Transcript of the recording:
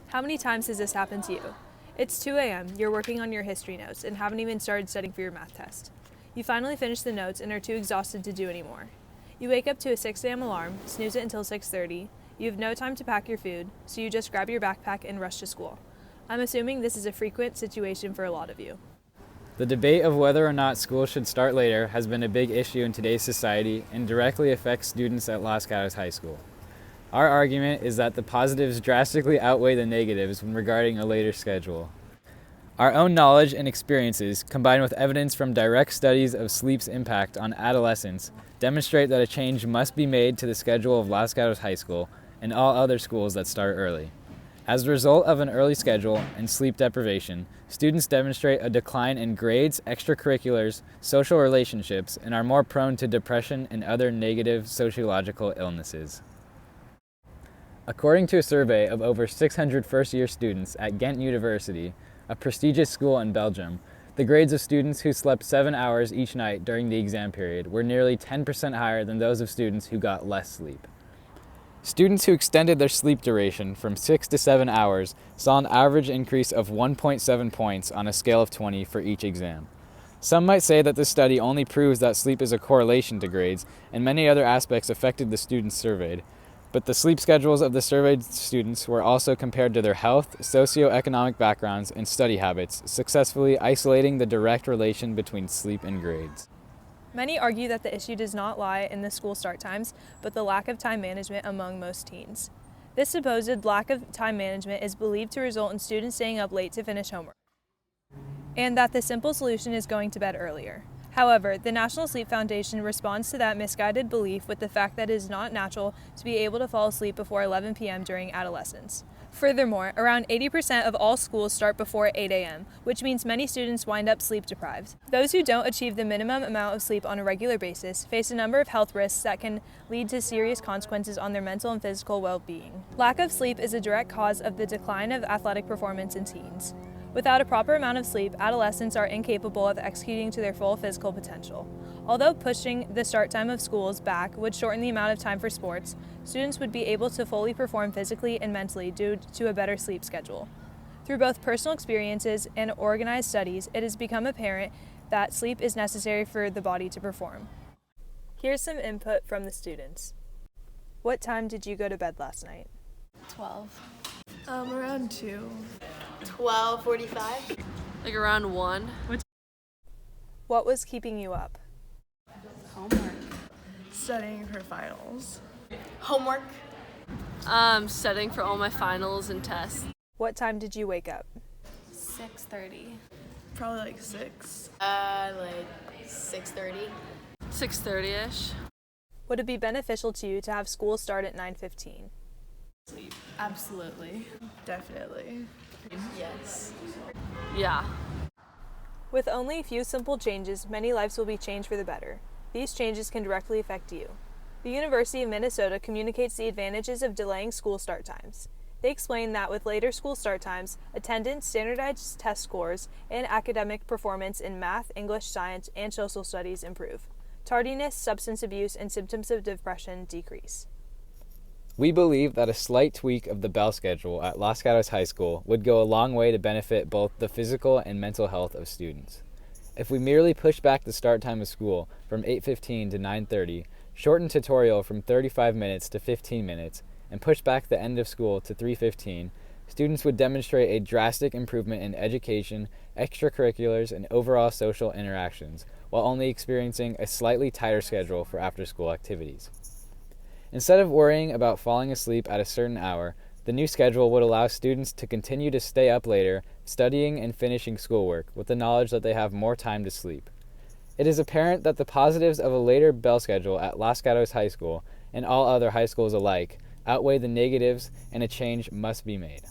How many times has this happened to you? It's 2 a.m., you're working on your history notes and haven't even started studying for your math test. You finally finish the notes and are too exhausted to do anymore. You wake up to a 6 a.m. alarm, snooze it until 6:30. You have no time to pack your food, so you just grab your backpack and rush to school. I'm assuming this is a frequent situation for a lot of you. The debate of whether or not school should start later has been a big issue in today's society and directly affects students at Los Gatos High School. Our argument is that the positives drastically outweigh the negatives when regarding a later schedule. Our own knowledge and experiences, combined with evidence from direct studies of sleep's impact on adolescents, demonstrate that a change must be made to the schedule of Los Gatos High School and all other schools that start early. As a result of an early schedule and sleep deprivation, students demonstrate a decline in grades, extracurriculars, social relationships, and are more prone to depression and other negative sociological illnesses. According to a survey of over 600 first-year students at Ghent University, a prestigious school in Belgium, the grades of students who slept 7 hours each night during the exam period were nearly 10% higher than those of students who got less sleep. Students who extended their sleep duration from 6 to 7 hours saw an average increase of 1.7 points on a scale of 20 for each exam. Some might say that this study only proves that sleep is a correlation to grades, and many other aspects affected the students surveyed. But the sleep schedules of the surveyed students were also compared to their health, socioeconomic backgrounds, and study habits, successfully isolating the direct relation between sleep and grades. Many argue that the issue does not lie in the school start times, but the lack of time management among most teens. This supposed lack of time management is believed to result in students staying up late to finish homework, and that the simple solution is going to bed earlier. However, the National Sleep Foundation responds to that misguided belief with the fact that it is not natural to be able to fall asleep before 11 p.m. during adolescence. Furthermore, around 80% of all schools start before 8 a.m., which means many students wind up sleep deprived. Those who don't achieve the minimum amount of sleep on a regular basis face a number of health risks that can lead to serious consequences on their mental and physical well-being. Lack of sleep is a direct cause of the decline of athletic performance in teens. Without a proper amount of sleep, adolescents are incapable of executing to their full physical potential. Although pushing the start time of schools back would shorten the amount of time for sports, students would be able to fully perform physically and mentally due to a better sleep schedule. Through both personal experiences and organized studies, it has become apparent that sleep is necessary for the body to perform. Here's some input from the students. What time did you go to bed last night? 12. Around 2. 12:45. Like around 1. What was keeping you up? Homework. Studying for finals. Homework. Studying for all my finals and tests. What time did you wake up? 6:30. Probably like 6. Like 6:30. 6:30ish. Would it be beneficial to you to have school start at 9:15? Absolutely. Definitely. Yes. Yeah. With only a few simple changes, many lives will be changed for the better. These changes can directly affect you. The University of Minnesota communicates the advantages of delaying school start times. They explain that with later school start times, attendance, standardized test scores, and academic performance in math, English, science, and social studies improve. Tardiness, substance abuse, and symptoms of depression decrease. We believe that a slight tweak of the bell schedule at Los Gatos High School would go a long way to benefit both the physical and mental health of students. If we merely push back the start time of school from 8:15 to 9:30, shorten tutorial from 35 minutes to 15 minutes, and push back the end of school to 3:15, students would demonstrate a drastic improvement in education, extracurriculars, and overall social interactions, while only experiencing a slightly tighter schedule for after-school activities. Instead of worrying about falling asleep at a certain hour, the new schedule would allow students to continue to stay up later, studying and finishing schoolwork, with the knowledge that they have more time to sleep. It is apparent that the positives of a later bell schedule at Los Gatos High School, and all other high schools alike, outweigh the negatives, and a change must be made.